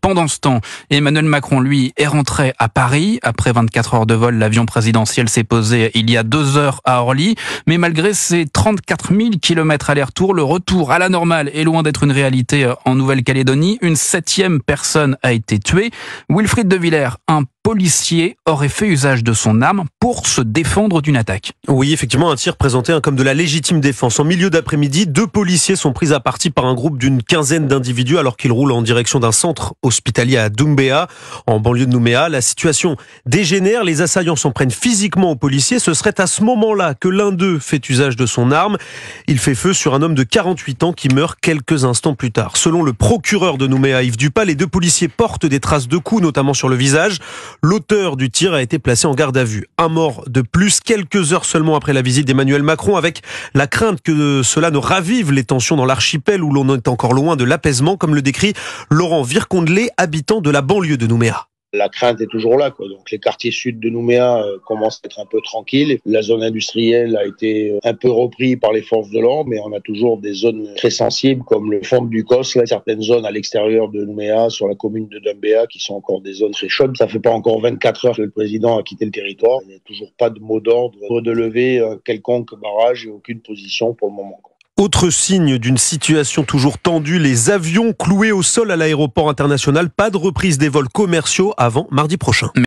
Pendant ce temps, Emmanuel Macron, lui, est rentré à Paris. Après 24 heures de vol, l'avion présidentiel s'est posé il y a 2 heures à Orly. Mais malgré ses 34 000 kilomètres aller-retour, le retour à la normale est loin d'être une réalité en Nouvelle-Calédonie. Une 7e personne a été tuée. Wilfried de Villers, un policier, aurait fait usage de son arme pour se défendre d'une attaque. Oui, effectivement, un tir présenté comme de la légitime défense. En milieu d'après-midi, 2 policiers sont pris à partie par un groupe d'une quinzaine d'individus alors qu'ils roulent en direction d'un centre hospitalier à Doumbéa, en banlieue de Nouméa. La situation dégénère, les assaillants s'en prennent physiquement aux policiers. Ce serait à ce moment-là que l'un d'eux fait usage de son arme. Il fait feu sur un homme de 48 ans qui meurt quelques instants plus tard. Selon le procureur de Nouméa, Yves Dupas, les 2 policiers portent des traces de coups, notamment sur le visage. L'auteur du tir a été placé en garde à vue. Un mort de plus, quelques heures seulement après la visite d'Emmanuel Macron, avec la crainte que cela ne ravive les tensions dans l'archipel où l'on est encore loin de l'apaisement, comme le décrit Laurent Vircondelet, habitant de la banlieue de Nouméa. La crainte est toujours là, quoi. Donc les quartiers sud de Nouméa commencent à être un peu tranquilles. La zone industrielle a été un peu reprise par les forces de l'ordre, mais on a toujours des zones très sensibles comme le fond du Cos, là, certaines zones à l'extérieur de Nouméa, sur la commune de Doumbéa, qui sont encore des zones très chaudes. Ça fait pas encore 24 heures que le président a quitté le territoire. Il n'y a toujours pas de mot d'ordre de lever quelconque barrage et aucune position pour le moment. Autre signe d'une situation toujours tendue, les avions cloués au sol à l'aéroport international. Pas de reprise des vols commerciaux avant mardi prochain.